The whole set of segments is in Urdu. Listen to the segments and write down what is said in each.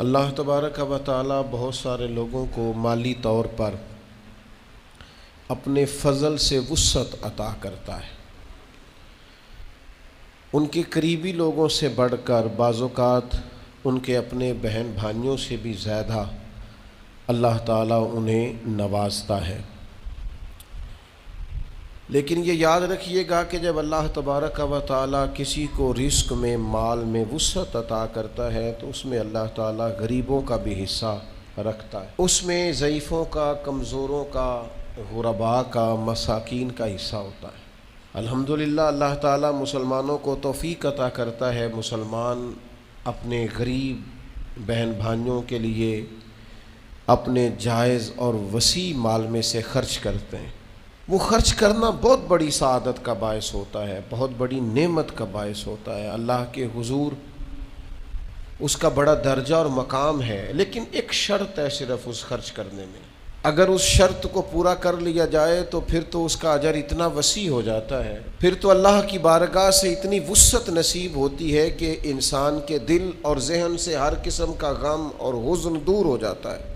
اللہ تبارک و تعالی بہت سارے لوگوں کو مالی طور پر اپنے فضل سے وسعت عطا کرتا ہے۔ ان کے قریبی لوگوں سے بڑھ کر بعض اوقات ان کے اپنے بہن بھائیوں سے بھی زیادہ اللہ تعالیٰ انہیں نوازتا ہے۔ لیکن یہ یاد رکھیے گا کہ جب اللہ تبارک و تعالیٰ کسی کو رزق میں، مال میں وسعت عطا کرتا ہے تو اس میں اللہ تعالیٰ غریبوں کا بھی حصہ رکھتا ہے، اس میں ضعیفوں کا، کمزوروں کا، غرباء کا، مساکین کا حصہ ہوتا ہے۔ الحمدللہ اللہ تعالیٰ مسلمانوں کو توفیق عطا کرتا ہے، مسلمان اپنے غریب بہن بھائیوں کے لیے اپنے جائز اور وسیع مال میں سے خرچ کرتے ہیں۔ وہ خرچ کرنا بہت بڑی سعادت کا باعث ہوتا ہے، بہت بڑی نعمت کا باعث ہوتا ہے، اللہ کے حضور اس کا بڑا درجہ اور مقام ہے۔ لیکن ایک شرط ہے صرف اس خرچ کرنے میں، اگر اس شرط کو پورا کر لیا جائے تو پھر تو اس کا اجر اتنا وسیع ہو جاتا ہے، پھر تو اللہ کی بارگاہ سے اتنی وسعت نصیب ہوتی ہے کہ انسان کے دل اور ذہن سے ہر قسم کا غم اور حزن دور ہو جاتا ہے۔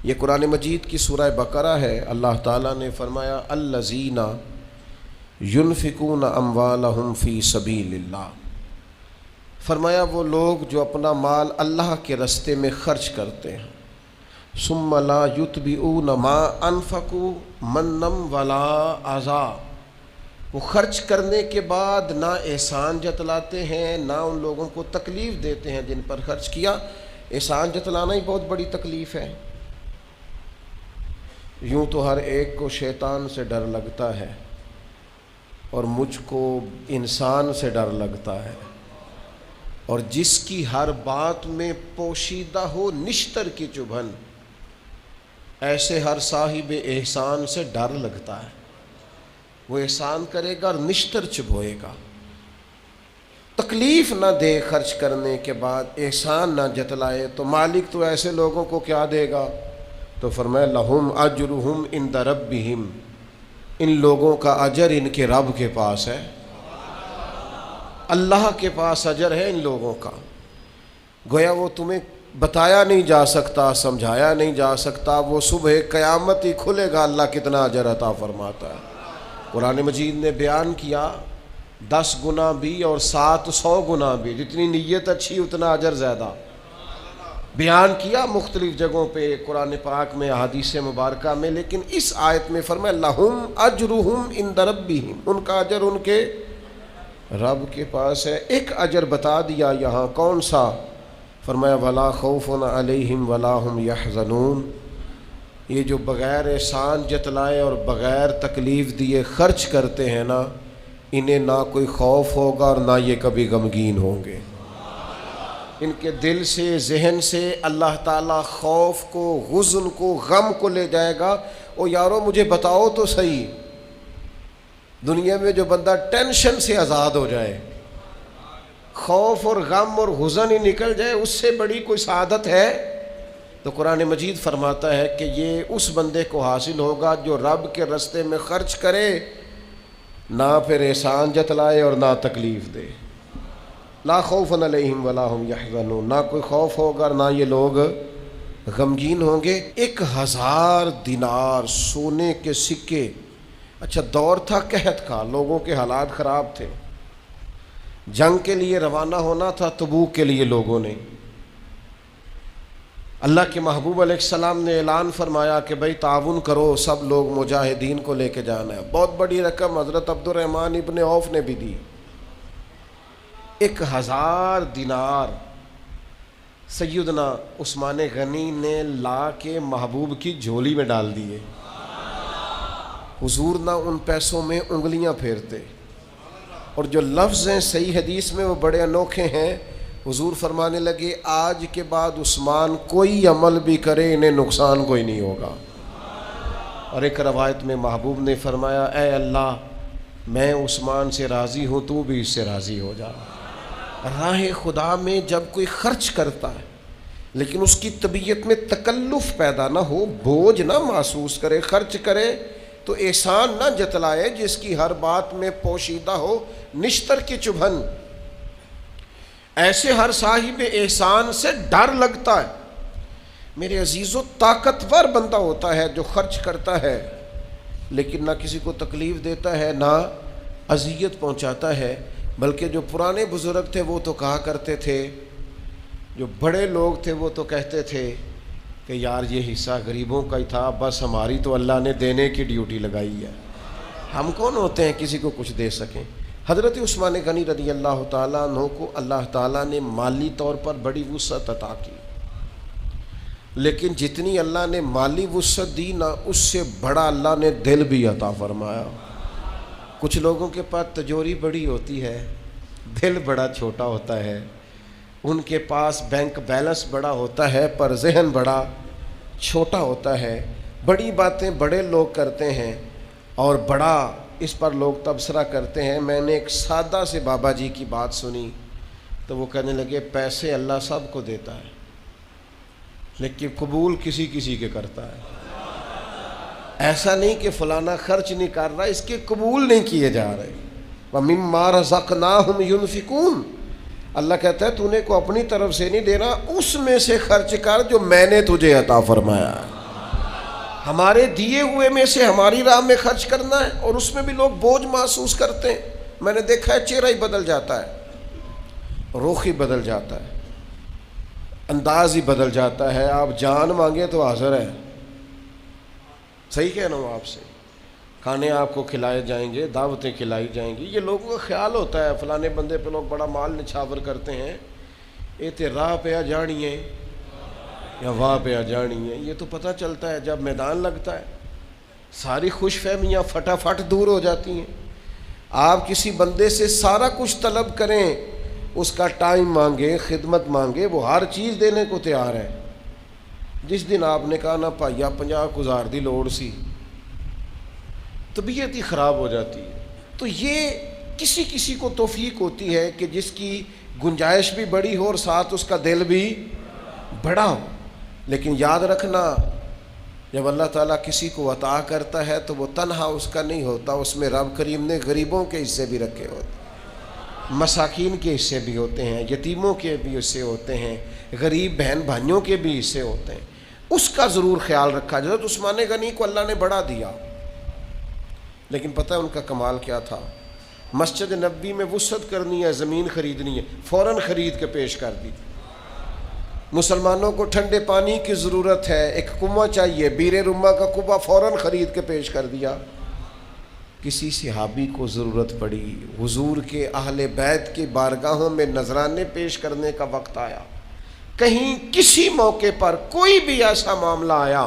یہ قرآن مجید کی سورہ بقرہ ہے۔ اللہ تعالیٰ نے فرمایا الذین ينفقون اموالهم فی سبیل اللہ، فرمایا وہ لوگ جو اپنا مال اللہ کے راستے میں خرچ کرتے ہیں، ثم لا یتبعون ما انفقوا منا ولا اذی، وہ خرچ کرنے کے بعد نہ احسان جتلاتے ہیں نہ ان لوگوں کو تکلیف دیتے ہیں جن پر خرچ کیا۔ احسان جتلانا ہی بہت بڑی تکلیف ہے۔ یوں تو ہر ایک کو شیطان سے ڈر لگتا ہے اور مجھ کو انسان سے ڈر لگتا ہے، اور جس کی ہر بات میں پوشیدہ ہو نشتر کی چبھن، ایسے ہر صاحب احسان سے ڈر لگتا ہے۔ وہ احسان کرے گا اور نشتر چبھوئے گا، تکلیف نہ دے خرچ کرنے کے بعد، احسان نہ جتلائے تو مالک تو ایسے لوگوں کو کیا دے گا؟ تو فرمایا لہم اجرہم عند ربہم، ان لوگوں کا اجر ان کے رب کے پاس ہے، اللہ کے پاس اجر ہے ان لوگوں کا۔ گویا وہ تمہیں بتایا نہیں جا سکتا، سمجھایا نہیں جا سکتا، وہ صبح قیامت ہی کھلے گا اللہ کتنا اجر عطا فرماتا ہے۔ قرآن مجید نے بیان کیا 10 گنا بھی اور 700 گنا بھی، جتنی نیت اچھی اتنا اجر زیادہ بیان کیا مختلف جگہوں پہ قرآن پاک میں، احادیث مبارکہ میں۔ لیکن اس آیت میں فرمایا لہم اجرہم عند ربہم، ان کا اجر ان کے رب کے پاس ہے۔ ایک اجر بتا دیا یہاں، کون سا؟ فرمایا ولا خوف علیہم ولا ہم یحزنون، یہ جو بغیر احسان جتلائے اور بغیر تکلیف دیے خرچ کرتے ہیں نا، انہیں نہ کوئی خوف ہوگا اور نہ یہ کبھی غمگین ہوں گے۔ ان کے دل سے، ذہن سے اللہ تعالیٰ خوف کو، حزن کو، غم کو لے جائے گا۔ او یارو مجھے بتاؤ تو صحیح، دنیا میں جو بندہ ٹینشن سے آزاد ہو جائے، خوف اور غم اور حزن ہی نکل جائے، اس سے بڑی کوئی سعادت ہے؟ تو قرآن مجید فرماتا ہے کہ یہ اس بندے کو حاصل ہوگا جو رب کے راستے میں خرچ کرے، نہ پھر احسان جتلائے اور نہ تکلیف دے۔ لا خوف علیہم ولا ہم یحزنون، نہ کوئی خوف ہوگا نہ یہ لوگ غمگین ہوں گے۔ 1000 دینار سونے کے سکے، اچھا دور تھا قحط کا، لوگوں کے حالات خراب تھے، جنگ کے لیے روانہ ہونا تھا تبوک کے لیے لوگوں نے۔ اللہ کے محبوب علیہ السلام نے اعلان فرمایا کہ بھئی تعاون کرو، سب لوگ مجاہدین کو لے کے جانا ہے۔ بہت بڑی رقم حضرت عبد الرحمن ابن عوف نے بھی دی، 1000 دینار سیدنا عثمان غنی نے لا کے محبوب کی جھولی میں ڈال دیے۔ حضور نہ ان پیسوں میں انگلیاں پھیرتے، اور جو لفظ ہیں صحیح حدیث میں وہ بڑے انوکھے ہیں۔ حضور فرمانے لگے آج کے بعد عثمان کوئی عمل بھی کرے انہیں نقصان کوئی نہیں ہوگا۔ اور ایک روایت میں محبوب نے فرمایا اے اللہ میں عثمان سے راضی ہوں، تو بھی اس سے راضی ہو جا۔ راہ خدا میں جب کوئی خرچ کرتا ہے لیکن اس کی طبیعت میں تکلف پیدا نہ ہو، بوجھ نہ محسوس کرے، خرچ کرے تو احسان نہ جتلائے، جس کی ہر بات میں پوشیدہ ہو نشتر کی چبھن۔ ایسے ہر صاحب احسان سے ڈر لگتا ہے۔ میرے عزیزو، طاقتور بندہ ہوتا ہے جو خرچ کرتا ہے لیکن نہ کسی کو تکلیف دیتا ہے نہ اذیت پہنچاتا ہے، بلکہ جو پرانے بزرگ تھے وہ تو کہا کرتے تھے، جو بڑے لوگ تھے وہ تو کہتے تھے کہ یار یہ حصہ غریبوں کا ہی تھا، بس ہماری تو اللہ نے دینے کی ڈیوٹی لگائی ہے، ہم کون ہوتے ہیں کسی کو کچھ دے سکیں۔ حضرت عثمان غنی رضی اللہ تعالیٰ عنہ کو اللہ تعالیٰ نے مالی طور پر بڑی وسعت عطا کی، لیکن جتنی اللہ نے مالی وسعت دی نا، اس سے بڑا اللہ نے دل بھی عطا فرمایا۔ کچھ لوگوں کے پاس تجوری بڑی ہوتی ہے، دل بڑا چھوٹا ہوتا ہے، ان کے پاس بینک بیلنس بڑا ہوتا ہے پر ذہن بڑا چھوٹا ہوتا ہے۔ بڑی باتیں بڑے لوگ کرتے ہیں اور بڑا اس پر لوگ تبصرہ کرتے ہیں۔ میں نے ایک سادہ سے بابا جی کی بات سنی تو وہ کہنے لگے پیسے اللہ سب کو دیتا ہے لیکن قبول کسی کسی کے کرتا ہے۔ ایسا نہیں کہ فلانا خرچ نہیں کر رہا، اس کے قبول نہیں کیے جا رہے۔ وَمِمَّا رَزَقْنَاهُمْ يُنْفِقُونَ، اللہ کہتا ہے تو نے کو اپنی طرف سے نہیں دینا، اس میں سے خرچ کر جو میں نے تجھے عطا فرمایا ہے۔ ہمارے دیے ہوئے میں سے ہماری راہ میں خرچ کرنا ہے، اور اس میں بھی لوگ بوجھ محسوس کرتے ہیں۔ میں نے دیکھا ہے چہرہ ہی بدل جاتا ہے، رخ ہی بدل جاتا ہے، انداز ہی بدل جاتا ہے۔ آپ جان مانگے تو حاضر ہے، صحیح کہہ رہا ہوں آپ سے، کھانے آپ کو کھلائے جائیں گے، دعوتیں کھلائی جائیں گی۔ یہ لوگوں کا خیال ہوتا ہے فلانے بندے پہ لوگ بڑا مال نچھاور کرتے ہیں، یہ تے راہ پہ آ جانی ہے یا واہ پہ آ جانی ہے۔ یہ تو پتہ چلتا ہے جب میدان لگتا ہے، ساری خوش فہمیاں فٹافٹ دور ہو جاتی ہیں۔ آپ کسی بندے سے سارا کچھ طلب کریں، اس کا ٹائم مانگے، خدمت مانگے، وہ ہر چیز دینے کو تیار ہے۔ جس دن آپ نے کہا نا پائیا 50 گزار دی لوڑ سی، طبیعت ہی خراب ہو جاتی ہے۔ تو یہ کسی کسی کو توفیق ہوتی ہے کہ جس کی گنجائش بھی بڑی ہو اور ساتھ اس کا دل بھی بڑا ہو، لیکن یاد رکھنا جب اللہ تعالیٰ کسی کو عطا کرتا ہے تو وہ تنہا اس کا نہیں ہوتا، اس میں رب کریم نے غریبوں کے حصے بھی رکھے ہوتے ہیں، مساکین کے حصے بھی ہوتے ہیں، یتیموں کے بھی حصے ہوتے ہیں، غریب بہن بھائیوں کے بھی حصے ہوتے ہیں۔ اس کا ضرور خیال رکھا جائے۔ حضرت عثمان غنی کو اللہ نے بڑا دیا، لیکن پتہ ہے ان کا کمال کیا تھا؟ مسجد نبوی میں وسعت کرنی ہے، زمین خریدنی ہے، فوراً خرید کے پیش کر دی۔ مسلمانوں کو ٹھنڈے پانی کی ضرورت ہے، ایک کنواں چاہیے، بیر رما کا کنواں فوراً خرید کے پیش کر دیا۔ کسی صحابی کو ضرورت پڑی، حضور کے اہل بیت کی بارگاہوں میں نذرانے پیش کرنے کا وقت آیا، کہیں کسی موقع پر کوئی بھی ایسا معاملہ آیا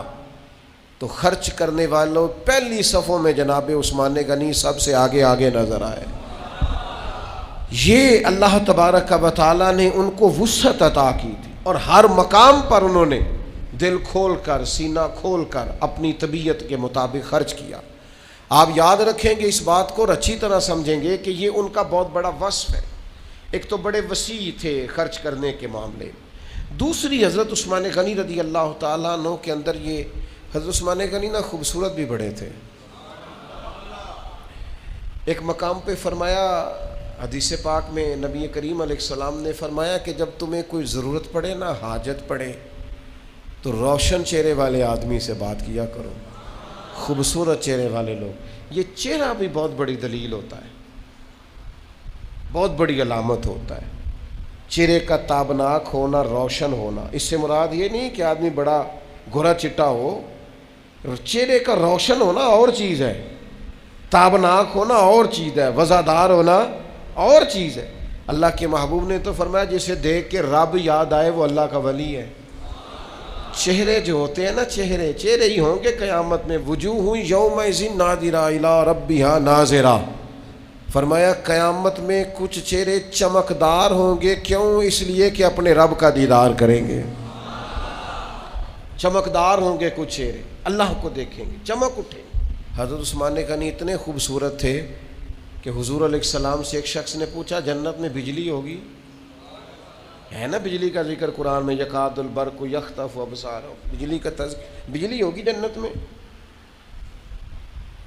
تو خرچ کرنے والوں پہلی صفوں میں جناب عثمان غنی سب سے آگے آگے نظر آئے۔ یہ اللہ تبارک و تعالیٰ نے ان کو وسعت عطا کی تھی، اور ہر مقام پر انہوں نے دل کھول کر، سینہ کھول کر اپنی طبیعت کے مطابق خرچ کیا۔ آپ یاد رکھیں گے اس بات کو اور اچھی طرح سمجھیں گے کہ یہ ان کا بہت بڑا وصف ہے۔ ایک تو بڑے وسیع تھے خرچ کرنے کے معاملے، دوسری حضرت عثمان غنی رضی اللہ تعالیٰ عنہ کے اندر یہ حضرت عثمان غنی نا خوبصورت بھی بڑے تھے۔ ایک مقام پہ فرمایا، حدیث پاک میں نبی کریم علیہ السلام نے فرمایا کہ جب تمہیں کوئی ضرورت پڑے نا، حاجت پڑے، تو روشن چہرے والے آدمی سے بات کیا کرو، خوبصورت چہرے والے لوگ۔ یہ چہرہ بھی بہت بڑی دلیل ہوتا ہے، بہت بڑی علامت ہوتا ہے، چہرے کا تابناک ہونا، روشن ہونا۔ اس سے مراد یہ نہیں کہ آدمی بڑا گورا چٹا ہو، چہرے کا روشن ہونا اور چیز ہے، تابناک ہونا اور چیز ہے، وزادار ہونا اور چیز ہے۔ اللہ کے محبوب نے تو فرمایا جسے دیکھ کے رب یاد آئے وہ اللہ کا ولی ہے۔ چہرے جو ہوتے ہیں نا، چہرے ہی ہوں گے قیامت میں، وجوہ یومئذ ناظرہ الی ربہا ناظرہ۔ فرمایا قیامت میں کچھ چہرے چمکدار ہوں گے، کیوں؟ اس لیے کہ اپنے رب کا دیدار کریں گے۔ چمکدار ہوں گے کچھ چہرے، اللہ کو دیکھیں گے، چمک اٹھیں گے۔ حضرت عثمان غنی اتنے خوبصورت تھے کہ حضور علیہ السلام سے ایک شخص نے پوچھا جنت میں بجلی ہوگی؟ ہے نا بجلی کا ذکر قرآن میں، یکاد البرق یخطف ابصارهم، بجلی کا بجلی ہوگی جنت میں؟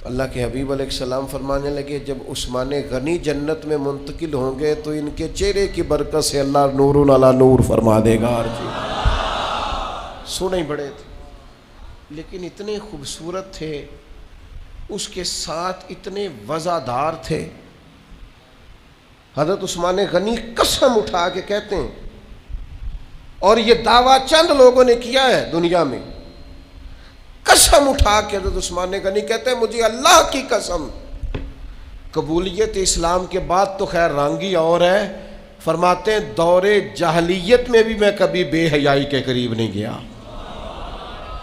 اللہ کے حبیب علیہ السلام فرمانے لگے جب عثمان غنی جنت میں منتقل ہوں گے تو ان کے چہرے کی برکت سے اللہ نور علی نور فرما دے گا. سونے بڑے تھے لیکن اتنے خوبصورت تھے، اس کے ساتھ اتنے وزادار تھے. حضرت عثمان غنی قسم اٹھا کے کہتے ہیں، اور یہ دعویٰ چند لوگوں نے کیا ہے دنیا میں، قسم اٹھا کے حضرت عثمان غنی کہتے ہیں مجھے اللہ کی قسم، قبولیت اسلام کے بعد تو خیر رانگی اور ہے، فرماتے ہیں دور جاہلیت میں بھی میں کبھی بے حیائی کے قریب نہیں گیا.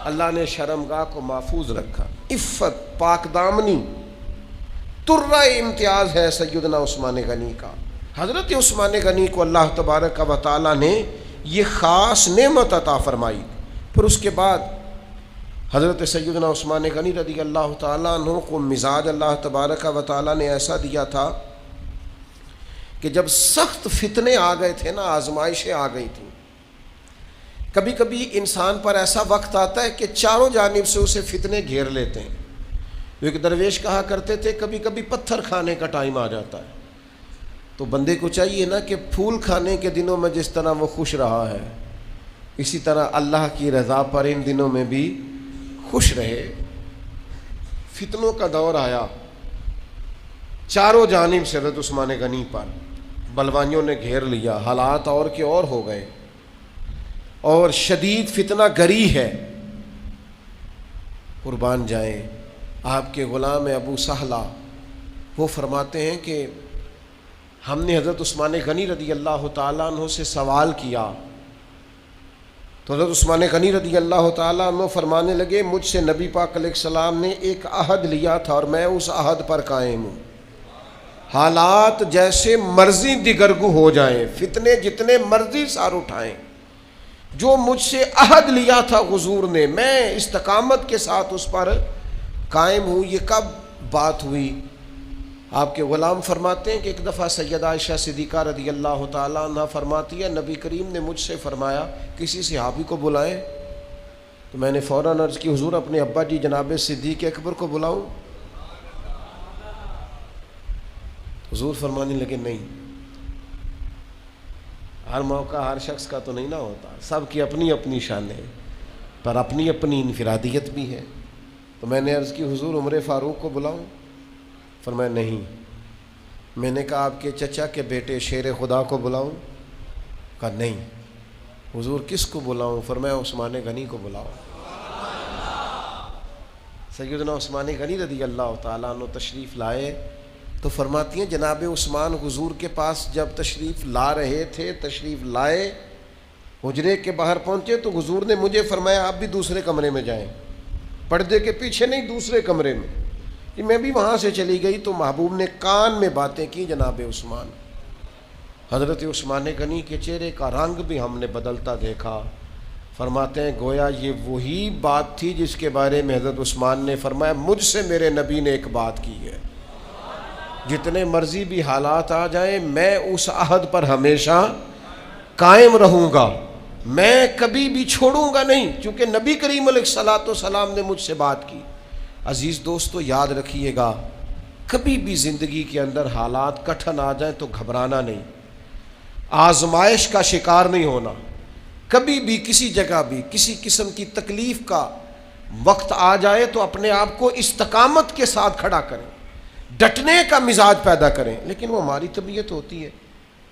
اللہ نے شرمگاہ کو محفوظ رکھا. عفت، پاک دامنی، ترہ امتیاز ہے سیدنا عثمان غنی کا. حضرت عثمان غنی کو اللہ تبارک و تعالی نے یہ خاص نعمت عطا فرمائی. پھر اس کے بعد حضرت سیدنا عثمان غنی رضی اللہ تعالیٰ عنہ کو مزاج اللہ تبارک و تعالیٰ نے ایسا دیا تھا کہ جب سخت فتنے آ گئے تھے نا، آزمائشیں آ گئی تھیں، کبھی کبھی انسان پر ایسا وقت آتا ہے کہ چاروں جانب سے اسے فتنے گھیر لیتے ہیں. ایک درویش کہا کرتے تھے کبھی کبھی پتھر کھانے کا ٹائم آ جاتا ہے، تو بندے کو چاہیے نا کہ پھول کھانے کے دنوں میں جس طرح وہ خوش رہا ہے، اسی طرح اللہ کی رضا پر ان دنوں میں بھی خوش رہے. فتنوں کا دور آیا، چاروں جانب سے حضرت عثمان غنی پر بلوائیوں نے گھیر لیا، حالات اور کے اور ہو گئے، اور شدید فتنہ گری ہے. قربان جائیں آپ کے غلام ابو سہلہ، وہ فرماتے ہیں کہ ہم نے حضرت عثمان غنی رضی اللہ تعالیٰ عنہ سے سوال کیا تو حضرت عثمان غنی رضی اللہ تعالیٰ عنہ فرمانے لگے مجھ سے نبی پاک علیہ السلام نے ایک عہد لیا تھا اور میں اس عہد پر قائم ہوں. حالات جیسے مرضی دگرگو ہو جائیں، فتنے جتنے مرضی سار اٹھائیں، جو مجھ سے عہد لیا تھا حضور نے، میں استقامت کے ساتھ اس پر قائم ہوں. یہ کب بات ہوئی؟ آپ کے غلام فرماتے ہیں کہ ایک دفعہ سیدہ عائشہ صدیقہ رضی اللہ تعالیٰ عنہ فرماتی ہے نبی کریم نے مجھ سے فرمایا کسی صحابی کو بلائیں، تو میں نے فوراً عرض کی حضور اپنے ابا جی جناب صدیق اکبر کو بلاؤں؟ حضور فرمانے لگے نہیں، ہر موقع ہر شخص کا تو نہیں نہ ہوتا، سب کی اپنی اپنی شان ہے، پر اپنی اپنی انفرادیت بھی ہے. تو میں نے عرض کی حضور عمر فاروق کو بلاؤں؟ فرمایا نہیں. میں نے کہا آپ کے چچا کے بیٹے شیر خدا کو بلاؤں؟ کہا نہیں. حضور کس کو بلاؤں؟ فرمایا عثمان غنی کو بلاؤ. سیدنا عثمان غنی رضی اللہ تعالیٰ عنہ تشریف لائے تو فرماتی ہیں جناب عثمان حضور کے پاس جب تشریف لا رہے تھے، تشریف لائے، حجرے کے باہر پہنچے تو حضور نے مجھے فرمایا آپ بھی دوسرے کمرے میں جائیں، پردے کے پیچھے نہیں، دوسرے کمرے میں. کہ میں بھی وہاں سے چلی گئی تو محبوب نے کان میں باتیں کی جناب عثمان. حضرت عثمان غنی کے چہرے کا رنگ بھی ہم نے بدلتا دیکھا. فرماتے ہیں گویا یہ وہی بات تھی جس کے بارے میں حضرت عثمان نے فرمایا مجھ سے میرے نبی نے ایک بات کی ہے، جتنے مرضی بھی حالات آ جائیں میں اس عہد پر ہمیشہ قائم رہوں گا، میں کبھی بھی چھوڑوں گا نہیں، چونکہ نبی کریم علیہ الصلوۃ والسلام نے مجھ سے بات کی. عزیز دوستو یاد رکھیے گا، کبھی بھی زندگی کے اندر حالات کٹھن آ جائیں تو گھبرانا نہیں، آزمائش کا شکار نہیں ہونا. کبھی بھی کسی جگہ بھی کسی قسم کی تکلیف کا وقت آ جائے تو اپنے آپ کو استقامت کے ساتھ کھڑا کریں، ڈٹنے کا مزاج پیدا کریں. لیکن وہ ہماری طبیعت ہوتی ہے،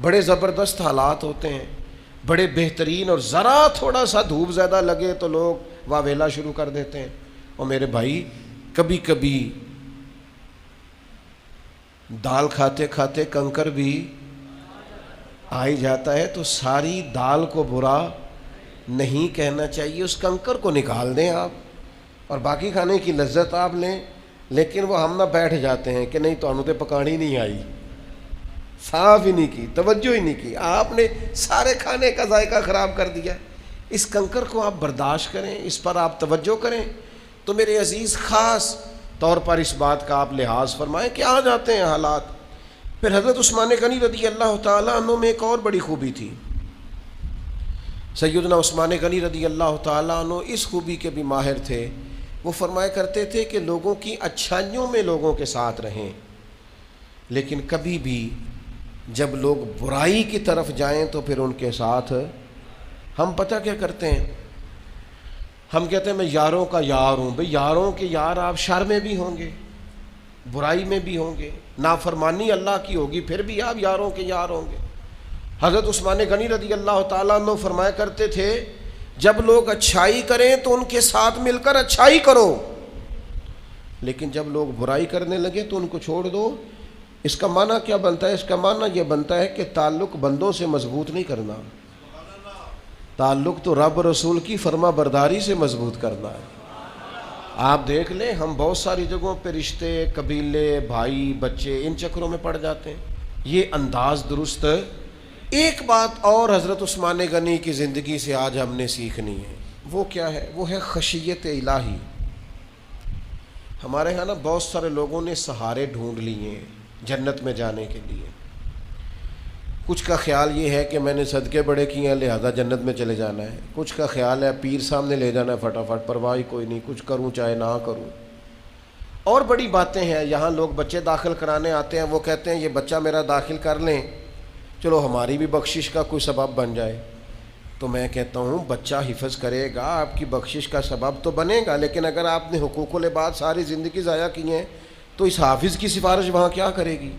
بڑے زبردست حالات ہوتے ہیں، بڑے بہترین، اور ذرا تھوڑا سا دھوپ زیادہ لگے تو لوگ واویلا شروع کر دیتے ہیں. اور میرے بھائی کبھی کبھی دال کھاتے کھاتے کنکر بھی آ ہی جاتا ہے، تو ساری دال کو برا نہیں کہنا چاہیے، اس کنکر کو نکال دیں آپ اور باقی کھانے کی لذت آپ لیں. لیکن وہ ہم نہ بیٹھ جاتے ہیں کہ نہیں تو انو تے پکانی نہیں آئی، صاف ہی نہیں کی، توجہ ہی نہیں کی، آپ نے سارے کھانے کا ذائقہ خراب کر دیا. اس کنکر کو آپ برداشت کریں، اس پر آپ توجہ کریں. تو میرے عزیز خاص طور پر اس بات کا آپ لحاظ فرمائیں کہ آ جاتے ہیں حالات. پھر حضرت عثمان غنی رضی اللہ تعالیٰ عنہ میں ایک اور بڑی خوبی تھی. سیدنا عثمان غنی رضی اللہ تعالیٰ عنہ اس خوبی کے بھی ماہر تھے، وہ فرمایا کرتے تھے کہ لوگوں کی اچھائیوں میں لوگوں کے ساتھ رہیں، لیکن کبھی بھی جب لوگ برائی کی طرف جائیں تو پھر ان کے ساتھ ہم پتہ کیا کرتے ہیں، ہم کہتے ہیں میں یاروں کا یار ہوں. بھئی یاروں کے یار آپ شر میں بھی ہوں گے، برائی میں بھی ہوں گے، نافرمانی اللہ کی ہوگی پھر بھی آپ یاروں کے یار ہوں گے. حضرت عثمان غنی رضی اللہ تعالیٰ عنہ فرمایا کرتے تھے جب لوگ اچھائی کریں تو ان کے ساتھ مل کر اچھائی کرو، لیکن جب لوگ برائی کرنے لگے تو ان کو چھوڑ دو. اس کا معنی کیا بنتا ہے؟ اس کا معنی یہ بنتا ہے کہ تعلق بندوں سے مضبوط نہیں کرنا، تعلق تو رب رسول کی فرما برداری سے مضبوط کرنا ہے. آپ دیکھ لیں ہم بہت ساری جگہوں پہ رشتے، قبیلے، بھائی، بچے ان چکروں میں پڑ جاتے ہیں. یہ انداز درست ہے. ایک بات اور حضرت عثمان غنی کی زندگی سے آج ہم نے سیکھنی ہے، وہ کیا ہے؟ وہ ہے خشیت الہی. ہمارے ہاں نا بہت سارے لوگوں نے سہارے ڈھونڈ لیے ہیں جنت میں جانے کے لیے. کچھ کا خیال یہ ہے کہ میں نے صدقے بڑے کیے ہیں لہذا جنت میں چلے جانا ہے. کچھ کا خیال ہے پیر سامنے لے جانا ہے فٹافٹ، پرواہ کوئی نہیں، کچھ کروں چاہے نہ کروں. اور بڑی باتیں ہیں. یہاں لوگ بچے داخل کرانے آتے ہیں، وہ کہتے ہیں یہ بچہ میرا داخل کر لیں، چلو ہماری بھی بخشش کا کوئی سبب بن جائے. تو میں کہتا ہوں بچہ حفظ کرے گا، آپ کی بخشش کا سبب تو بنے گا، لیکن اگر آپ نے حقوق العباد ساری زندگی ضائع کی ہیں تو اس حافظ کی سفارش وہاں کیا کرے گی؟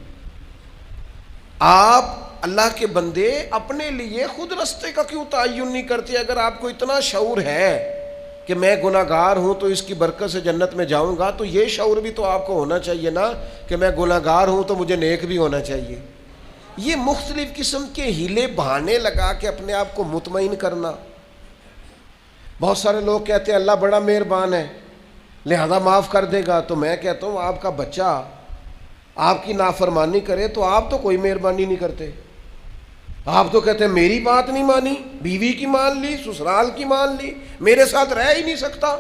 آپ اللہ کے بندے اپنے لیے خود رستے کا کیوں تعین نہیں کرتے؟ اگر آپ کو اتنا شعور ہے کہ میں گناہگار ہوں تو اس کی برکت سے جنت میں جاؤں گا، تو یہ شعور بھی تو آپ کو ہونا چاہیے نا کہ میں گناہگار ہوں تو مجھے نیک بھی ہونا چاہیے. یہ مختلف قسم کے ہیلے بہانے لگا کے اپنے آپ کو مطمئن کرنا. بہت سارے لوگ کہتے ہیں اللہ بڑا مہربان ہے لہذا معاف کر دے گا. تو میں کہتا ہوں آپ کا بچہ آپ کی نافرمانی کرے تو آپ تو کوئی مہربانی نہیں کرتے. آپ تو کہتے ہیں میری بات نہیں مانی، بیوی کی مان لی، سسرال کی مان لی، میرے ساتھ رہ ہی نہیں سکتا.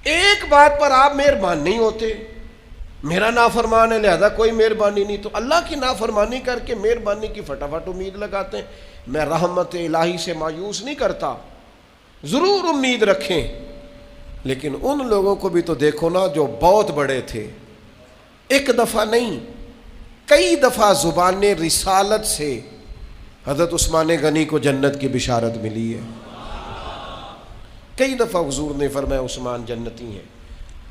ایک بات پر آپ مہربان نہیں ہوتے، میرا نافرمان ہے لہذا کوئی مہربانی نہیں. تو اللہ کی نافرمانی کر کے مہربانی کی فٹافٹ امید لگاتے ہیں. میں رحمت الہی سے مایوس نہیں کرتا، ضرور امید رکھیں، لیکن ان لوگوں کو بھی تو دیکھو نا جو بہت بڑے تھے. ایک دفعہ نہیں کئی دفعہ زبان رسالت سے حضرت عثمان غنی کو جنت کی بشارت ملی ہے. کئی دفعہ حضور نے فرمایا عثمان جنتی ہیں،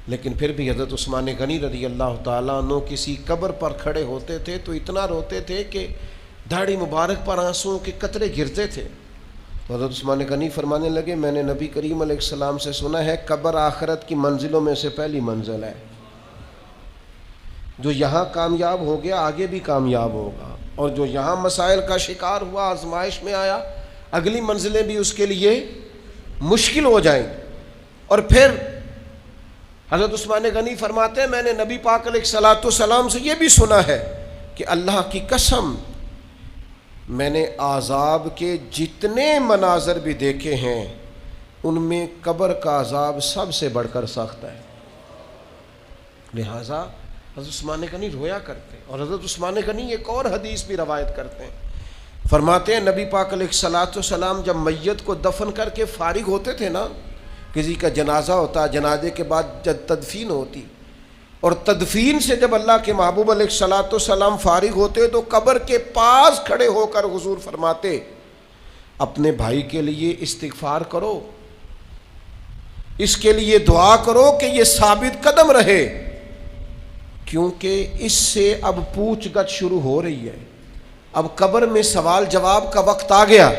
لیکن پھر بھی حضرت عثمان غنی رضی اللہ تعالیٰ عنہ کسی قبر پر کھڑے ہوتے تھے تو اتنا روتے تھے کہ داڑھی مبارک پر آنسوؤں کے قطرے گرتے تھے. تو حضرت عثمان غنی فرمانے لگے میں نے نبی کریم علیہ السلام سے سنا ہے قبر آخرت کی منزلوں میں سے پہلی منزل ہے، جو یہاں کامیاب ہو گیا آگے بھی کامیاب ہوگا، اور جو یہاں مسائل کا شکار ہوا، آزمائش میں آیا، اگلی منزلیں بھی اس کے لیے مشکل ہو جائیں. اور پھر حضرت عثمان غنی فرماتے ہیں میں نے نبی پاک علیہ الصلوۃ والسلام سے یہ بھی سنا ہے کہ اللہ کی قسم میں نے عذاب کے جتنے مناظر بھی دیکھے ہیں ان میں قبر کا عذاب سب سے بڑھ کر سخت ہے. لہٰذا حضرت عثمان غنی رویا کرتے ہیں. اور حضرت عثمان غنی ایک اور حدیث بھی روایت کرتے ہیں، فرماتے ہیں نبی پاک علیہ الصلوۃ والسلام جب میت کو دفن کر کے فارغ ہوتے تھے نا، کسی کا جنازہ ہوتا، جنازے کے بعد جب تدفین ہوتی، اور تدفین سے جب اللہ کے محبوب علیہ الصلوۃ والسلام فارغ ہوتے تو قبر کے پاس کھڑے ہو کر حضور فرماتے اپنے بھائی کے لیے استغفار کرو، اس کے لیے دعا کرو کہ یہ ثابت قدم رہے، کیونکہ اس سے اب پوچھ گچھ شروع ہو رہی ہے، اب قبر میں سوال جواب کا وقت آ گیا،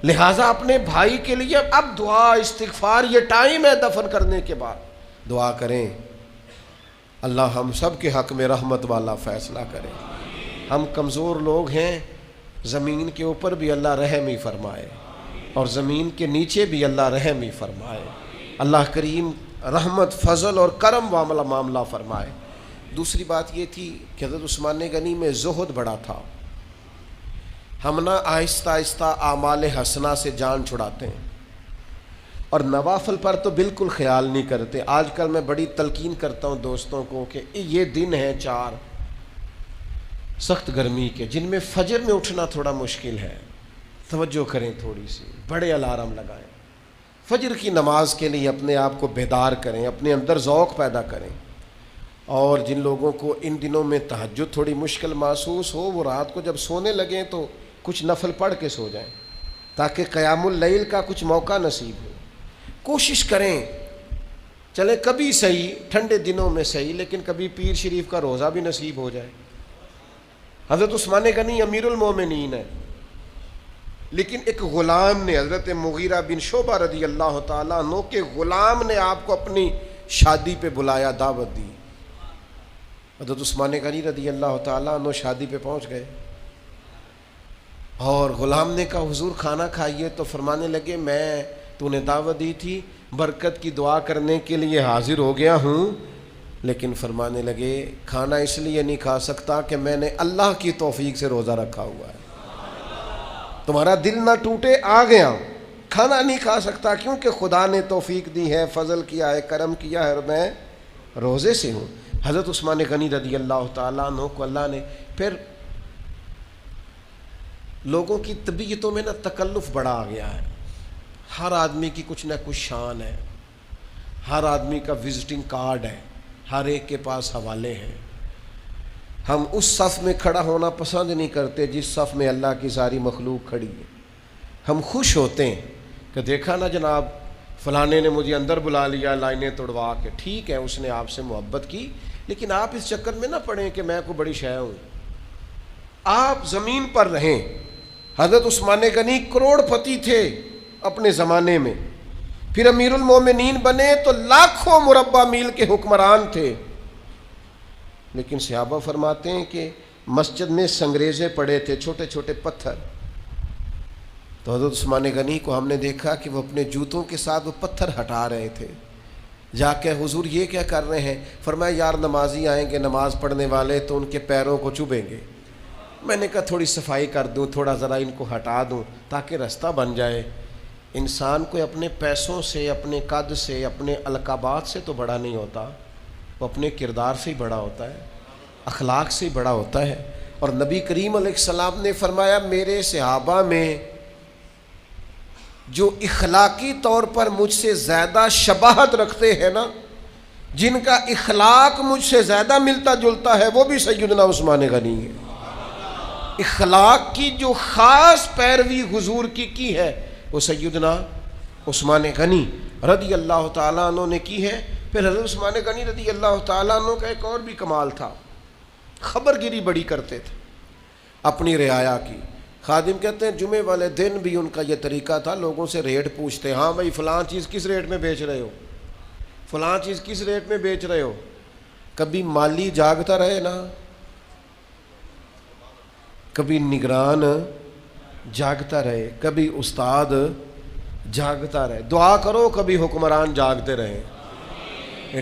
لہٰذا اپنے بھائی کے لیے اب دعا استغفار یہ ٹائم ہے دفن کرنے کے بعد دعا کریں. اللہ ہم سب کے حق میں رحمت والا فیصلہ کرے. ہم کمزور لوگ ہیں، زمین کے اوپر بھی اللہ رحم ہی فرمائے اور زمین کے نیچے بھی اللہ رحم ہی فرمائے. اللہ کریم رحمت فضل اور کرم معاملہ فرمائے. دوسری بات یہ تھی کہ حضرت عثمان غنی میں زہد بڑا تھا. ہم نہ آہستہ آہستہ اعمال حسنہ سے جان چھڑاتے ہیں اور نوافل پر تو بالکل خیال نہیں کرتے. آج کل میں بڑی تلقین کرتا ہوں دوستوں کو کہ یہ دن ہیں 4 سخت گرمی کے جن میں فجر میں اٹھنا تھوڑا مشکل ہے، توجہ کریں تھوڑی سی، بڑے الارم لگائیں، فجر کی نماز کے لیے اپنے آپ کو بیدار کریں، اپنے اندر ذوق پیدا کریں. اور جن لوگوں کو ان دنوں میں تہجد تھوڑی مشکل محسوس ہو، وہ رات کو جب سونے لگیں تو کچھ نفل پڑھ کے سو جائیں تاکہ قیام اللیل کا کچھ موقع نصیب ہو. کوشش کریں، چلے کبھی صحیح ٹھنڈے دنوں میں صحیح، لیکن کبھی پیر شریف کا روزہ بھی نصیب ہو جائے. حضرت عثمان غنی امیر المومنین ہے، لیکن ایک غلام نے، حضرت مغیرہ بن شعبہ رضی اللہ تعالیٰ عنہ کے غلام نے آپ کو اپنی شادی پہ بلایا، دعوت دی. حضرت عثمان غنی رضی اللہ تعالیٰ عنہ شادی پہ پہنچ گئے اور غلام نے کہا حضور کھانا کھائیے. تو فرمانے لگے میں تو نے دعوت دی تھی، برکت کی دعا کرنے کے لیے حاضر ہو گیا ہوں، لیکن فرمانے لگے کھانا اس لیے نہیں کھا سکتا کہ میں نے اللہ کی توفیق سے روزہ رکھا ہوا ہے. تمہارا دل نہ ٹوٹے، آ گیا ہوں، کھانا نہیں کھا سکتا کیونکہ خدا نے توفیق دی ہے، فضل کیا ہے، کرم کیا ہے، اور میں روزے سے ہوں. حضرت عثمان غنی رضی اللہ تعالیٰ عنہ کو اللہ نے پھر لوگوں کی طبیعتوں میں تکلف بڑا آ گیا ہے. ہر آدمی کی کچھ نہ کچھ شان ہے، ہر آدمی کا وزٹنگ کارڈ ہے، ہر ایک کے پاس حوالے ہیں. ہم اس صف میں کھڑا ہونا پسند نہیں کرتے جس صف میں اللہ کی ساری مخلوق کھڑی ہے. ہم خوش ہوتے ہیں کہ دیکھا نا جناب فلانے نے مجھے اندر بلا لیا لائنیں توڑوا کے. ٹھیک ہے، اس نے آپ سے محبت کی، لیکن آپ اس چکر میں نہ پڑیں کہ میں کوئی بڑی شے ہوں. آپ زمین پر رہیں. حضرت عثمان غنی کروڑ پتی تھے اپنے زمانے میں، پھر امیر المومنین بنے تو لاکھوں مربع میل کے حکمران تھے. لیکن صحابہ فرماتے ہیں کہ مسجد میں سنگریزے پڑے تھے، چھوٹے چھوٹے پتھر. تو حضرت عثمان غنی کو ہم نے دیکھا کہ وہ اپنے جوتوں کے ساتھ وہ پتھر ہٹا رہے تھے. جا کے حضور یہ کیا کر رہے ہیں؟ فرمایا یار نمازی آئیں گے نماز پڑھنے والے تو ان کے پیروں کو چبھیں گے. میں نے کہا تھوڑی صفائی کر دوں، تھوڑا ذرا ان کو ہٹا دوں تاکہ راستہ بن جائے. انسان کو اپنے پیسوں سے، اپنے قد سے، اپنے القابات سے تو بڑا نہیں ہوتا، وہ اپنے کردار سے ہی بڑا ہوتا ہے، اخلاق سے ہی بڑا ہوتا ہے. اور نبی کریم علیہ السلام نے فرمایا میرے صحابہ میں جو اخلاقی طور پر مجھ سے زیادہ شباہت رکھتے ہیں نا، جن کا اخلاق مجھ سے زیادہ ملتا جلتا ہے، وہ بھی سیدنا عثمان غنی ہے. اخلاق کی جو خاص پیروی حضور کی ہے وہ سیدنا عثمان غنی رضی اللہ تعالیٰ عنہ نے کی ہے. پھر حضرت عثمان غنی رضی اللہ تعالیٰ عنہ کا ایک اور بھی کمال تھا، خبر گیری بڑی کرتے تھے اپنی رعایا کی. خادم کہتے ہیں جمعے والے دن بھی ان کا یہ طریقہ تھا، لوگوں سے ریٹ پوچھتے، ہاں بھائی فلاں چیز کس ریٹ میں بیچ رہے ہو، فلاں چیز کس ریٹ میں بیچ رہے ہو. کبھی مالی جاگتا رہے نا، کبھی نگران جاگتا رہے، کبھی استاد جاگتا رہے. دعا کرو کبھی حکمران جاگتے رہے.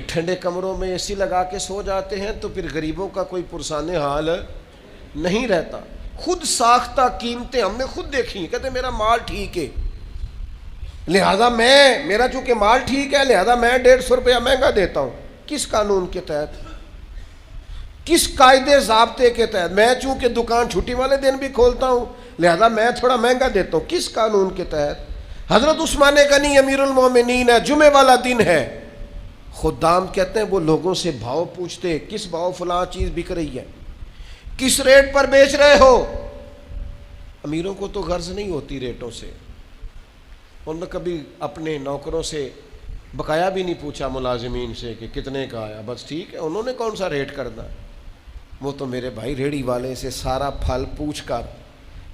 ٹھنڈے کمروں میں اے سی لگا کے سو جاتے ہیں تو پھر غریبوں کا کوئی پرسان حال نہیں رہتا. خود ساختہ قیمتیں ہم نے خود دیکھی ہیں. کہتے ہیں میرا مال ٹھیک ہے لہذا میرا چونکہ مال ٹھیک ہے لہذا میں 150 روپیہ مہنگا دیتا ہوں. کس قانون کے تحت، کس قاعدے ضابطے کے تحت؟ میں چونکہ دکان چھٹی والے دن بھی کھولتا ہوں لہذا میں تھوڑا مہنگا دیتا ہوں. کس قانون کے تحت؟ حضرت عثمان غنی امیر المومنین ہے، جمعے والا دن ہے، خدام کہتے ہیں وہ لوگوں سے بھاؤ پوچھتے، کس بھاؤ فلاں چیز بک رہی ہے، کس ریٹ پر بیچ رہے ہو. امیروں کو تو غرض نہیں ہوتی ریٹوں سے، انہوں نے کبھی اپنے نوکروں سے بقایا بھی نہیں پوچھا، ملازمین سے کہ کتنے کا آیا، بس ٹھیک ہے انہوں نے کون سا ریٹ کرنا. وہ تو میرے بھائی ریڑھی والے سے سارا پھل پوچھ کر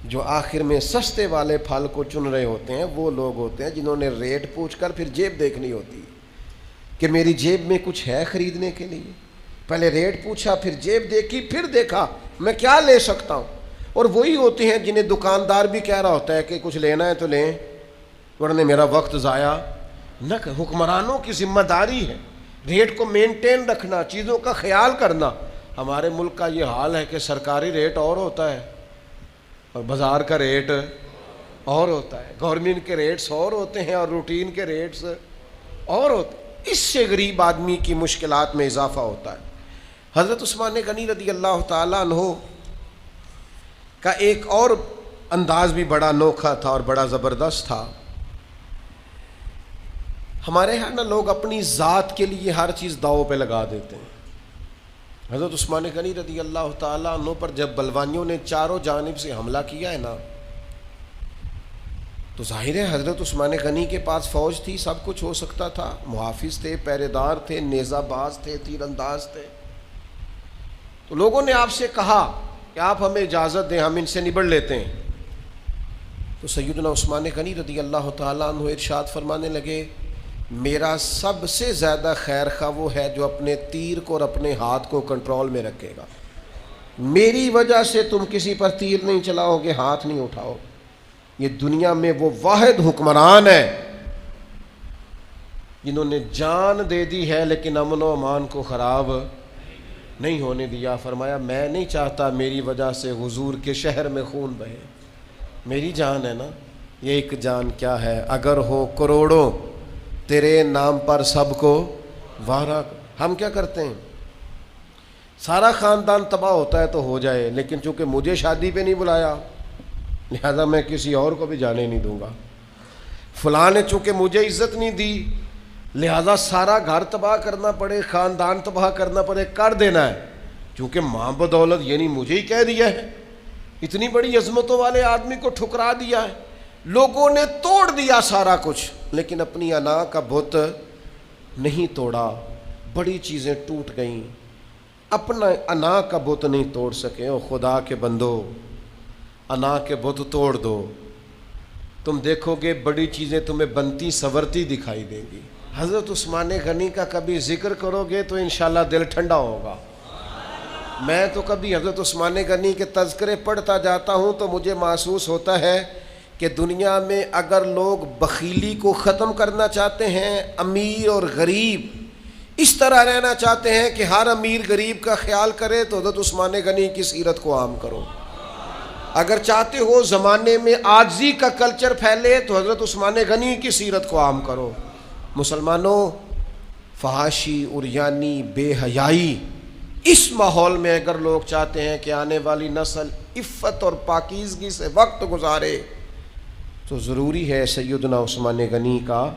جو آخر میں سستے والے پھل کو چن رہے ہوتے ہیں وہ لوگ ہوتے ہیں جنہوں نے ریٹ پوچھ کر پھر جیب دیکھنی ہوتی کہ میری جیب میں کچھ ہے خریدنے کے لیے. پہلے ریٹ پوچھا، پھر جیب دیکھی، پھر دیکھا میں کیا لے سکتا ہوں. اور وہی ہوتے ہیں جنہیں دکاندار بھی کہہ رہا ہوتا ہے کہ کچھ لینا ہے تو لیں ورنہ میرا وقت ضائع نہ کر. حکمرانوں کی ذمہ داری ہے ریٹ کو مینٹین رکھنا، چیزوں کا خیال کرنا. ہمارے ملک کا یہ حال ہے کہ سرکاری ریٹ اور ہوتا ہے اور بازار کا ریٹ اور ہوتا ہے، گورنمنٹ کے ریٹس اور ہوتے ہیں اور روٹین کے ریٹس اور ہوتے ہیں. اس سے غریب آدمی کی مشکلات میں اضافہ ہوتا ہے. حضرت عثمان غنی رضی اللہ تعالیٰ عنہ کا ایک اور انداز بھی بڑا انوکھا تھا اور بڑا زبردست تھا. ہمارے ہاں نا لوگ اپنی ذات کے لیے ہر چیز داؤ پہ لگا دیتے ہیں. حضرت عثمان غنی رضی اللہ تعالیٰ عنہ پر جب بلوانیوں نے چاروں جانب سے حملہ کیا ہے نا، تو ظاہر ہے حضرت عثمان غنی کے پاس فوج تھی، سب کچھ ہو سکتا تھا، محافظ تھے، پہرے دار تھے، نیزہ باز تھے، تیر انداز تھے. تو لوگوں نے آپ سے کہا کہ آپ ہمیں اجازت دیں، ہم ان سے نبڑ لیتے ہیں. تو سیدنا عثمان غنی رضی اللہ تعالیٰ عنہ ارشاد فرمانے لگے، میرا سب سے زیادہ خیر خواہ وہ ہے جو اپنے تیر کو اور اپنے ہاتھ کو کنٹرول میں رکھے گا. میری وجہ سے تم کسی پر تیر نہیں چلاؤ گے، ہاتھ نہیں اٹھاؤ. یہ دنیا میں وہ واحد حکمران ہے جنہوں نے جان دے دی ہے لیکن امن و امان کو خراب نہیں ہونے دیا. فرمایا میں نہیں چاہتا میری وجہ سے حضور کے شہر میں خون بہے. میری جان ہے نا، یہ ایک جان کیا ہے، اگر ہو کروڑوں تیرے نام پر سب کو وارا. ہم کیا کرتے ہیں، سارا خاندان تباہ ہوتا ہے تو ہو جائے، لیکن چونکہ مجھے شادی پہ نہیں بلایا لہذا میں کسی اور کو بھی جانے نہیں دوں گا. فلاں نے چونکہ مجھے عزت نہیں دی لہذا سارا گھر تباہ کرنا پڑے، خاندان تباہ کرنا پڑے، کر دینا ہے. چونکہ ماں بدولت یعنی مجھے ہی کہہ دیا ہے، اتنی بڑی عظمتوں والے آدمی کو ٹھکرا دیا ہے. لوگوں نے توڑ دیا سارا کچھ لیکن اپنی انا کا بت نہیں توڑا. بڑی چیزیں ٹوٹ گئیں، اپنا انا کا بت نہیں توڑ سکے. او خدا کے بندو، انا کے بت توڑ دو، تم دیکھو گے بڑی چیزیں تمہیں بنتی سنورتی دکھائی دیں گی. حضرت عثمان غنی کا کبھی ذکر کرو گے تو انشاءاللہ دل ٹھنڈا ہوگا. میں تو کبھی حضرت عثمان غنی کے تذکرے پڑھتا جاتا ہوں تو مجھے محسوس ہوتا ہے کہ دنیا میں اگر لوگ بخیلی کو ختم کرنا چاہتے ہیں، امیر اور غریب اس طرح رہنا چاہتے ہیں کہ ہر امیر غریب کا خیال کرے، تو حضرت عثمان غنی کی سیرت کو عام کرو. اگر چاہتے ہو زمانے میں عاجزی کا کلچر پھیلے تو حضرت عثمان غنی کی سیرت کو عام کرو. مسلمانوں، فحاشی، عریانی، بے حیائی، اس ماحول میں اگر لوگ چاہتے ہیں کہ آنے والی نسل عفت اور پاکیزگی سے وقت گزارے تو ضروری ہے سیدنا عثمان غنی کا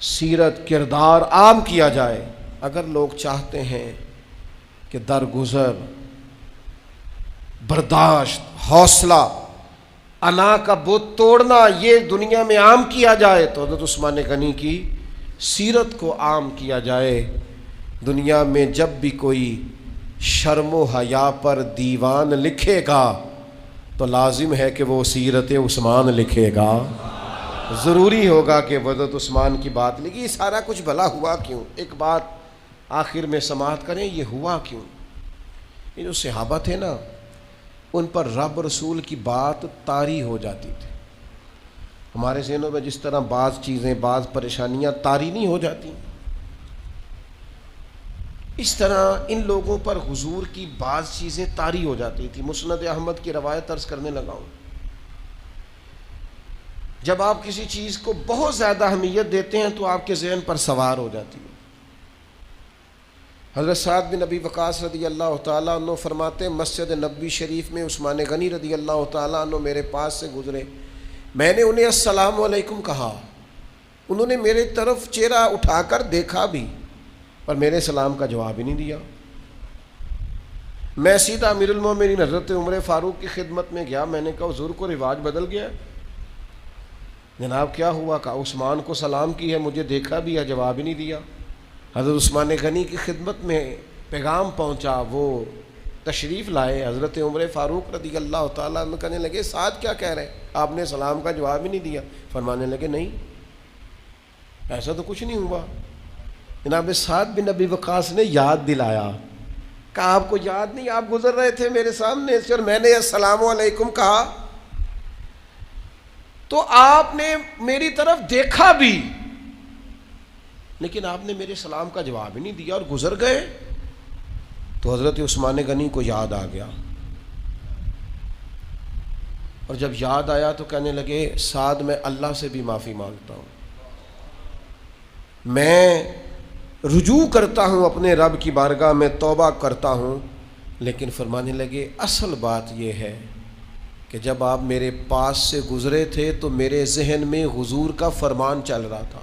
سیرت کردار عام کیا جائے. اگر لوگ چاہتے ہیں کہ درگزر، برداشت، حوصلہ، انا کا بت توڑنا یہ دنیا میں عام کیا جائے تو حضرت عثمان غنی کی سیرت کو عام کیا جائے. دنیا میں جب بھی کوئی شرم و حیا پر دیوان لکھے گا تو لازم ہے کہ وہ سیرت عثمان لکھے گا. ضروری ہوگا کہ حضرت عثمان کی بات لکھی. سارا کچھ بھلا ہوا کیوں؟ ایک بات آخر میں سماعت کریں، یہ ہوا کیوں؟ یہ جو صحابہ تھے نا، ان پر رب رسول کی بات طاری ہو جاتی تھی. ہمارے ذہنوں میں جس طرح بعض چیزیں، بعض پریشانیاں طاری نہیں ہو جاتی، اس طرح ان لوگوں پر حضور کی بعض چیزیں طاری ہو جاتی تھی. مسند احمد کی روایت عرض کرنے لگا ہوں. جب آپ کسی چیز کو بہت زیادہ اہمیت دیتے ہیں تو آپ کے ذہن پر سوار ہو جاتی ہے. حضرت سعد بن ابی وقاص رضی اللہ تعالیٰ عنہ فرماتے ہیں، مسجد نبوی شریف میں عثمان غنی رضی اللہ تعالیٰ عنہ میرے پاس سے گزرے. میں نے انہیں السلام علیکم کہا. انہوں نے میرے طرف چہرہ اٹھا کر دیکھا بھی پر میرے سلام کا جواب ہی نہیں دیا. میں سیدھا امیر المومنین حضرت عمر فاروق کی خدمت میں گیا. میں نے کہا حضور کو رواج بدل گیا. جناب کیا ہوا؟ کہا عثمان کو سلام کی ہے، مجھے دیکھا بھی ہے، جواب ہی نہیں دیا. حضرت عثمان غنی کی خدمت میں پیغام پہنچا، وہ تشریف لائے. حضرت عمر فاروق رضی اللہ تعالیٰ عنہ کہنے لگے سعد کیا کہہ رہے ہیں؟ آپ نے سلام کا جواب ہی نہیں دیا. فرمانے لگے نہیں، ایسا تو کچھ نہیں ہوا. جناب سعد بن ابی وقاص نے یاد دلایا، کہا آپ کو یاد نہیں؟ آپ گزر رہے تھے میرے سامنے سے اور میں نے السلام علیکم کہا تو آپ نے میری طرف دیکھا بھی لیکن آپ نے میرے سلام کا جواب ہی نہیں دیا اور گزر گئے. تو حضرت عثمان غنی کو یاد آ گیا اور جب یاد آیا تو کہنے لگے سعد میں اللہ سے بھی معافی مانگتا ہوں، میں رجوع کرتا ہوں اپنے رب کی بارگاہ میں، توبہ کرتا ہوں. لیکن فرمانے لگے اصل بات یہ ہے کہ جب آپ میرے پاس سے گزرے تھے تو میرے ذہن میں حضور کا فرمان چل رہا تھا.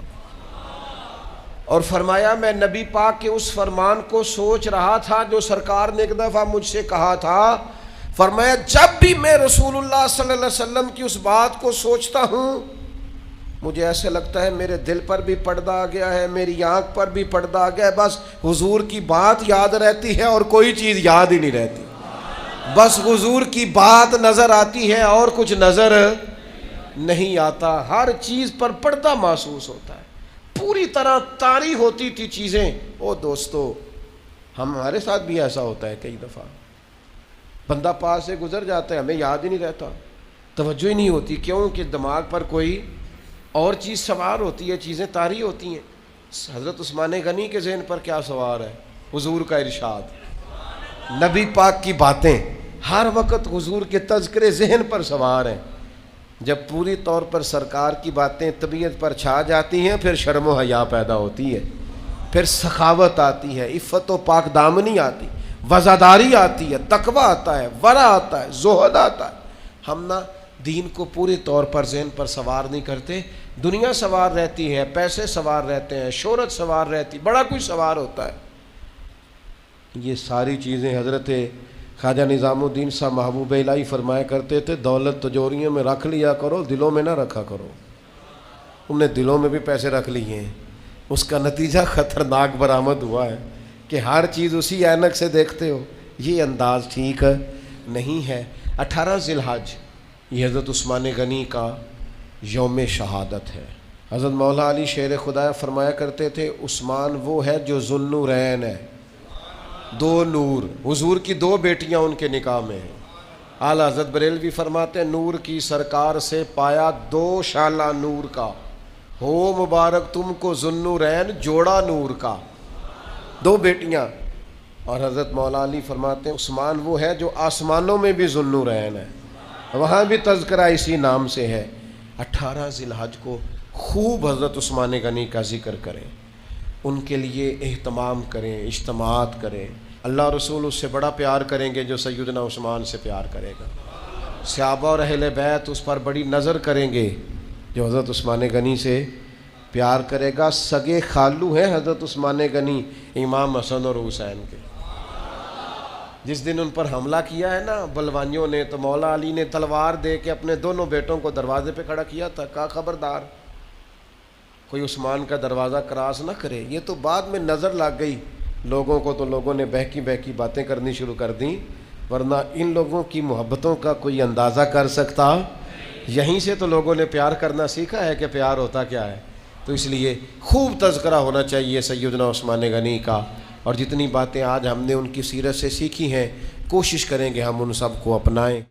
اور فرمایا میں نبی پاک کے اس فرمان کو سوچ رہا تھا جو سرکار نے ایک دفعہ مجھ سے کہا تھا. فرمایا جب بھی میں رسول اللہ صلی اللہ علیہ وسلم کی اس بات کو سوچتا ہوں مجھے ایسے لگتا ہے میرے دل پر بھی پردہ آ گیا ہے, میری آنکھ پر بھی پردہ آ گیا ہے, بس حضور کی بات یاد رہتی ہے اور کوئی چیز یاد ہی نہیں رہتی, بس حضور کی بات نظر آتی ہے اور کچھ نظر نہیں آتا, ہر چیز پر پردہ محسوس ہوتا ہے, پوری طرح طاری ہوتی تھی چیزیں. او دوستو ہمارے ساتھ بھی ایسا ہوتا ہے, کئی دفعہ بندہ پاس سے گزر جاتا ہے ہمیں یاد ہی نہیں رہتا, توجہ ہی نہیں ہوتی, کیوں کہ دماغ پر کوئی اور چیز سوار ہوتی ہے, چیزیں طاری ہوتی ہیں. حضرت عثمان غنی کے ذہن پر کیا سوار ہے؟ حضور کا ارشاد, نبی پاک کی باتیں, ہر وقت حضور کے تذکرے ذہن پر سوار ہیں. جب پوری طور پر سرکار کی باتیں طبیعت پر چھا جاتی ہیں پھر شرم و حیا پیدا ہوتی ہے, پھر سخاوت آتی ہے, عفت و پاک دامنی آتی, وزاداری آتی ہے, تقوی آتا ہے, ورع آتا ہے, زہد آتا ہے. ہم نہ دین کو پوری طور پر ذہن پر سوار نہیں کرتے, دنیا سوار رہتی ہے, پیسے سوار رہتے ہیں, شہرت سوار رہتی, بڑا کچھ سوار ہوتا ہے. یہ ساری چیزیں حضرت خواجہ نظام الدین صاحب محبوب الہی فرمایا کرتے تھے, دولت تجوریوں میں رکھ لیا کرو, دلوں میں نہ رکھا کرو. انہوں نے دلوں میں بھی پیسے رکھ لیے ہیں, اس کا نتیجہ خطرناک برآمد ہوا ہے کہ ہر چیز اسی اینک سے دیکھتے ہو. یہ انداز ٹھیک نہیں ہے. 18 ذی الحج یہ حضرت عثمان غنی کا یوم شہادت ہے. حضرت مولا علی شیر خدا فرمایا کرتے تھے عثمان وہ ہے جو ذوالنورین ہے, 2 نور, حضور کی 2 بیٹیاں ان کے نکاح میں ہیں. اعلیٰ حضرت بریلوی فرماتے ہیں نور کی سرکار سے پایا 2 شالہ نور کا, ہو مبارک تم کو ذوالنورین جوڑا نور کا, 2 بیٹیاں. اور حضرت مولا علی فرماتے ہیں عثمان وہ ہے جو آسمانوں میں بھی ذوالنورین ہے, وہاں بھی تذکرہ اسی نام سے ہے. 18 ذی الحج کو خوب حضرت عثمان غنی کا ذکر کریں, ان کے لیے اہتمام کریں, اجتماعات کریں. اللہ رسول اس سے بڑا پیار کریں گے جو سیدنا عثمان سے پیار کرے گا. صحابہ اور اہل بیت اس پر بڑی نظر کریں گے جو حضرت عثمان غنی سے پیار کرے گا. سگے خالو ہیں حضرت عثمان غنی امام حسن اور حسین کے. جس دن ان پر حملہ کیا ہے نا بلوانیوں نے, تو مولا علی نے تلوار دے کے اپنے دونوں بیٹوں کو دروازے پہ کھڑا کیا تھا, کہا خبردار کوئی عثمان کا دروازہ کراس نہ کرے. یہ تو بعد میں نظر لگ گئی لوگوں کو, تو لوگوں نے بہکی بہکی باتیں کرنی شروع کر دیں, ورنہ ان لوگوں کی محبتوں کا کوئی اندازہ کر سکتا. یہیں سے تو لوگوں نے پیار کرنا سیکھا ہے کہ پیار ہوتا کیا ہے. تو اس لیے خوب تذکرہ ہونا چاہیے سیدنا عثمان غنی کا, اور جتنی باتیں آج ہم نے ان کی سیرت سے سیکھی ہیں کوشش کریں گے ہم ان سب کو اپنائیں.